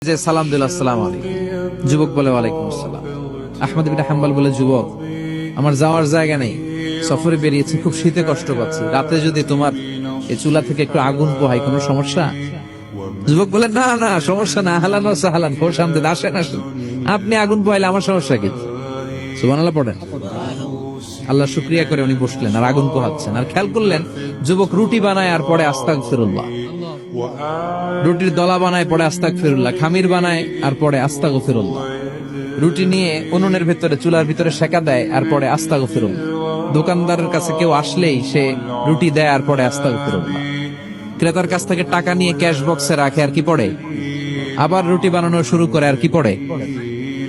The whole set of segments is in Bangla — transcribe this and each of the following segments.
যে সালাম দিল আসসালামু আলাইকুম, যুবক বলে ওয়ালাইকুম আসসালাম। আহমদ ইবনে হাম্বল বলে, যুবক আমার যাওয়ার জায়গা নেই, সফরে বেরিয়েছি, খুব শীতে কষ্ট পাচ্ছি, রাতে যদি তোমার এই চুলা থেকে একটু আগুন পোহাই কোনো সমস্যা? যুবক বলে, না না সমস্যা না, আহলান ওয়া সাহলান, খোশামদেদ, আসেন আসেন, আপনি আগুন পোহাইলে আমার সমস্যা কি? সুবহানাল্লাহ পড়েন। আল্লাহ শুকরিয়া করে উনি বসলেন আর আগুন পোহাচ্ছেন, আর খেয়াল করলেন যুবক রুটি বানায় আর পরে আস্তাগফিরুল্লাহ, রুটির দলা বানায় পরে আস্তাগফিরুল্লাহ, খামির বানায় আর পরে আস্তাগফিরুল্লাহ, রুটি নিয়ে উনুনের ভেতরে চুলার ভিতরে সেকা দেয় আর পরে আস্তাগফিরুল্লাহ, দোকানদারের কাছে কেউ আসলেই সে রুটি দেয় আর পরে আস্তাগফিরুল্লাহ, ক্রেতার কাছ থেকে টাকা নিয়ে ক্যাশ বক্সে রাখে আর কি পড়ে, আবার রুটি বানানো শুরু করে আর কি পড়ে,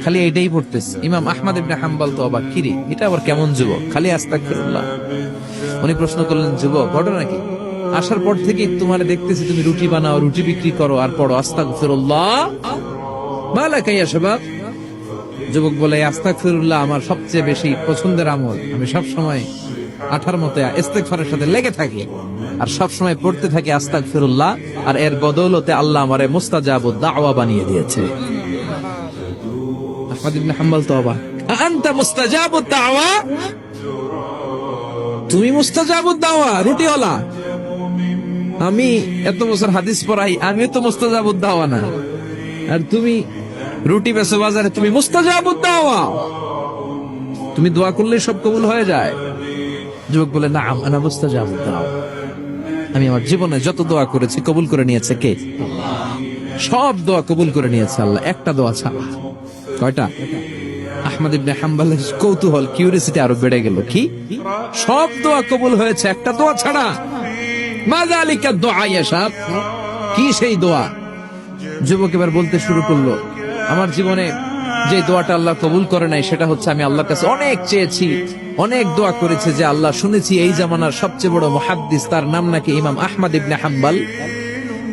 খালি এটাই পড়তেছে। ইমাম আহমদ ইবনে হাম্বল তো অবাক, কিরে এটা আবার কেমন যুবক, খালি আস্তাগফিরুল্লাহ। উনি প্রশ্ন করলেন, যুবক ঘটনা কি? আসার পর থেকে তোমার দেখতেছি তুমি রুটি বানাও, রুটি বিক্রি করো আর পড়ো আস্তাগফিরুল্লাহ, মালাকা ইয়া শাবাব। যুবক বলে, আস্তাগফিরুল্লাহ আমার সবচেয়ে বেশি পছন্দের আমল, আমি সব সময় আঠার মতো ইস্তেগফারের সাথে লেগে থাকি আর সব সময় পড়তে থাকি আস্তাগফিরুল্লাহ, আর এর বদৌলতে আল্লাহ আমারে মুস্তাজাবুদ দাওয়া বানিয়ে দিয়েছে। আহমদ ইবনে হাম্বল তো অবাক, আনতা মুস্তাজাবুদ দাওয়া, তুমি মুস্তাজাবুদ দাওয়া, রুটিওয়ালা। আমি এত বছর হাদিস পড়াই, আমিও তো মুস্তাজাবুদ দাওয়া না, আর তুমি রুটি বেচো বাজারে, তুমি মুস্তাজাবুদ দাওয়া, তুমি দোয়া করলে সব কবুল হয়ে যায়। যুবক বলে, না আনা মুস্তাজাবুদ দাওয়া, আমি আমার জীবনে যত দোয়া করেছি কবুল করে নিয়েছে কে? সব দোয়া কবুল করে নিয়েছে আল্লাহ, একটা দোয়া ছাড়া। কয়টা? আহমদ ইবনে হাম্বলের কৌতূহল, কিউরিসিটি আরো বেড়ে গেল, কি সব দোয়া কবুল হয়েছে একটা দোয়া ছাড়া? মাযালিকা দুআ ইয়া শাব, কি সেই দোয়া? যুবক এবার বলতে শুরু করলো, আমার জীবনে যে দোয়াটা আল্লাহ কবুল করে নাই সেটা হচ্ছে, আমি আল্লাহর কাছে অনেক চেয়েছি, অনেক দোয়া করেছে যে আল্লাহ, শুনেছি এই জামানার সবচেয়ে বড় মুহাদ্দিস, তার নাম নাকি ইমাম আহমদ ইবনে হাম্বল,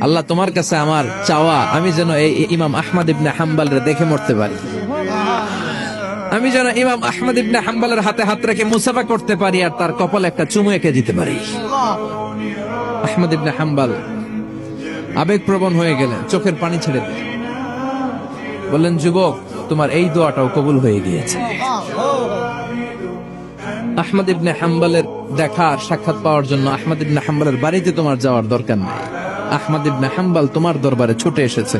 আল্লাহ তোমার কাছে আমার চাওয়া, আমি যেন এই ইমাম আহমদ ইবনে হাম্বলরে দেখে মরতে পারি, আমি যেন ইমাম আহমদ ইবনে হাম্বলের হাতে হাত রেখে মুসাফা করতে পারি আর তার কপালে একটা চুমু এঁকে দিতে পারি। আহমদ ইবনে হাম্বল আবেগপ্রবণ হয়ে গেলেন, চোখের পানি ছেড়ে দিলেন, বললেন, যুবক তোমার এই দোয়াটাও কবুল হয়ে গিয়েছে। আহমদ ইবনে হাম্বলের দেখা সাক্ষাৎ পাওয়ার জন্য আহমদ ইবনে হাম্বলের বাড়িতে তোমার যাওয়ার দরকার নাই, আহমদ ইবনে হাম্বল তোমার দরবারে ছুটে এসেছে।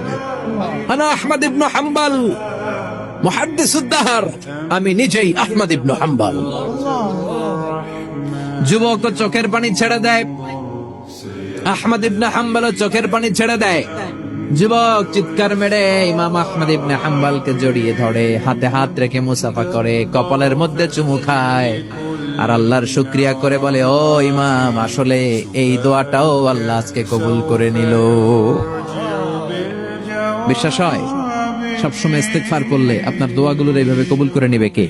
আনা আহমদ ইবনে হাম্বল মুহাদ্দিসুদ দাহর, আমি নিজেই আহমদ ইবনে হাম্বল। যুবক চোখের পানি ছেড়ে দেয়, আহমদ ইবনে হাম্বল চোখের পানি ছেড়ে দেয়। যুবক চিৎকার মেরে ইমাম আহমদ ইবনে হাম্বলকে জড়িয়ে ধরে, হাতে হাত রেখে মুসাফা করে, কপালের মধ্যে চুমু খায় আর আল্লাহর শুকরিয়া করে বলে, ও ইমাম, আসলে এই দোয়াটাও আল্লাহ আজকে কবুল করে নিল। বিশ্বাস হয় সবসময় ইস্তেগফার করলে আপনার দোয়াগুলোর এইভাবে কবুল করে নিবে কে?